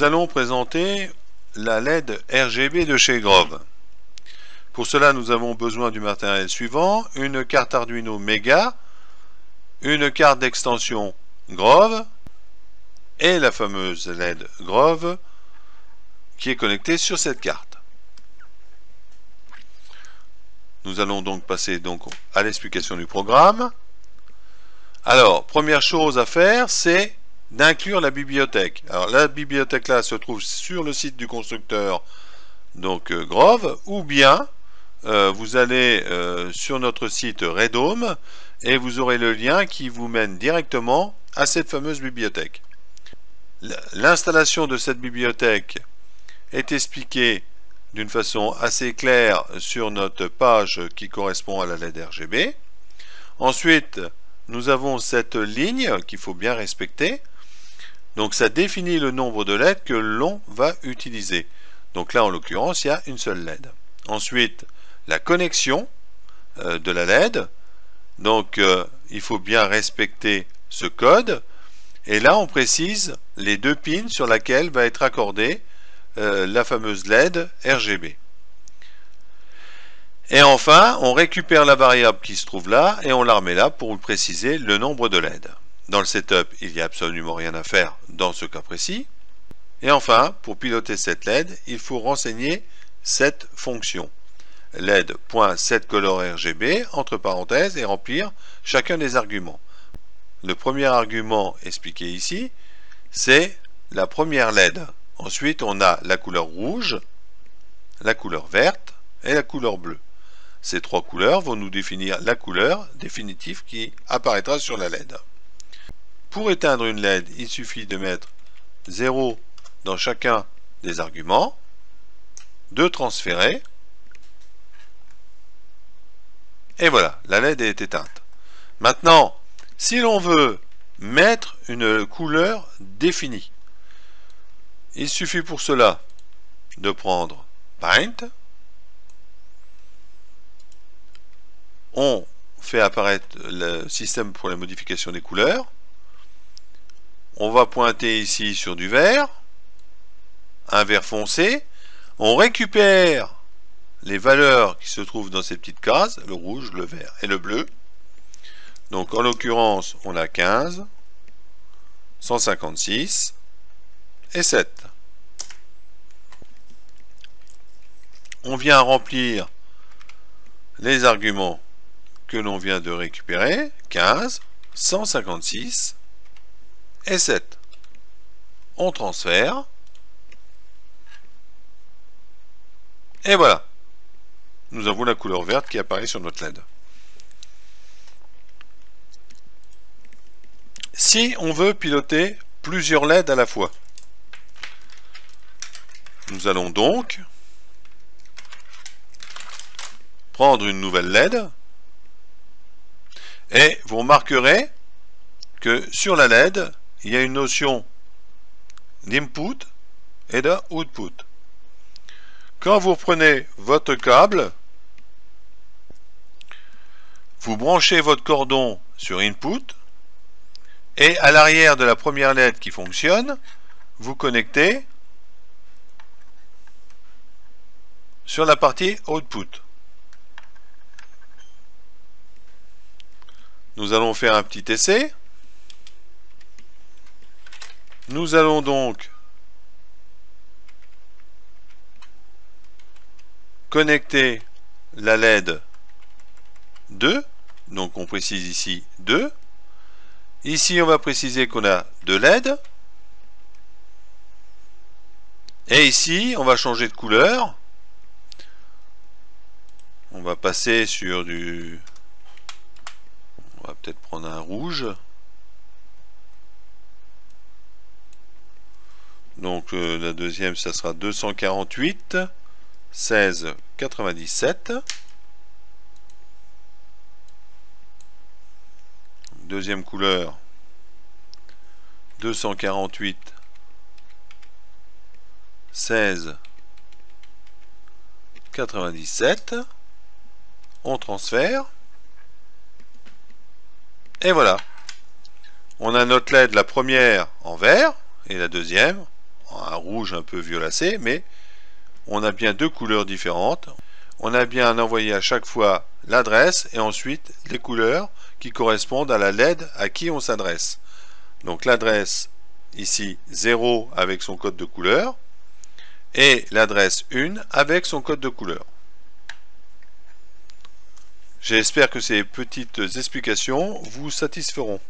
nous allons présenter la LED RGB de chez Grove. Pour cela, nous avons besoin du matériel suivant: une carte Arduino Mega, une carte d'extension Grove et la fameuse LED Grove qui est connectée sur cette carte. Nous allons donc passer à l'explication du programme. Alors, première chose à faire, c'est d'inclure la bibliothèque. Alors, la bibliothèque là se trouve sur le site du constructeur, donc Grove, ou bien vous allez sur notre site Redome et vous aurez le lien qui vous mène directement à cette fameuse bibliothèque. L'installation de cette bibliothèque est expliquée d'une façon assez claire sur notre page qui correspond à la LED RGB. Ensuite, nous avons cette ligne qu'il faut bien respecter. Donc ça définit le nombre de LED que l'on va utiliser. Donc là, en l'occurrence, il y a une seule LED. Ensuite, la connexion de la LED. Donc il faut bien respecter ce code. Et là, on précise les deux pins sur lesquels va être accordée la fameuse LED RGB. Et enfin, on récupère la variable qui se trouve là et on la remet là pour préciser le nombre de LED. Dans le setup, il n'y a absolument rien à faire dans ce cas précis. Et enfin, pour piloter cette LED, il faut renseigner cette fonction LED.setColorRGB entre parenthèses et remplir chacun des arguments. Le premier argument expliqué ici, c'est la première LED. Ensuite, on a la couleur rouge, la couleur verte et la couleur bleue. Ces trois couleurs vont nous définir la couleur définitive qui apparaîtra sur la LED. Pour éteindre une LED, il suffit de mettre 0 dans chacun des arguments, de transférer, et voilà, la LED est éteinte. Maintenant, si l'on veut mettre une couleur définie, il suffit pour cela de prendre Paint, on fait apparaître le système pour la modification des couleurs, on va pointer ici sur du vert, un vert foncé, on récupère les valeurs qui se trouvent dans ces petites cases, le rouge, le vert et le bleu. Donc en l'occurrence, on a 15, 156 et 7. On vient remplir les arguments que l'on vient de récupérer, 15, 156 et 7. On transfère. Et voilà. Nous avons la couleur verte qui apparaît sur notre LED. Si on veut piloter plusieurs LED à la fois, nous allons donc prendre une nouvelle LED et vous remarquerez que sur la LED, il y a une notion d'input et d'output. Quand vous prenez votre câble, vous branchez votre cordon sur input et à l'arrière de la première LED qui fonctionne, vous connectez sur la partie output. Nous allons faire un petit essai. Nous allons donc connecter la LED 2. Donc on précise ici 2. Ici on va préciser qu'on a 2 LED. Et ici on va changer de couleur. On va passer sur du... On va peut-être prendre un rouge. Donc la deuxième, ça sera 248, 16, 97. Deuxième couleur, 248, 16, 97. On transfère. Et voilà. On a notre LED, la première en vert et la deuxième un rouge un peu violacé, mais on a bien deux couleurs différentes. On a bien envoyé à chaque fois l'adresse et ensuite les couleurs qui correspondent à la LED à qui on s'adresse. Donc l'adresse ici 0 avec son code de couleur et l'adresse 1 avec son code de couleur. J'espère que ces petites explications vous satisferont.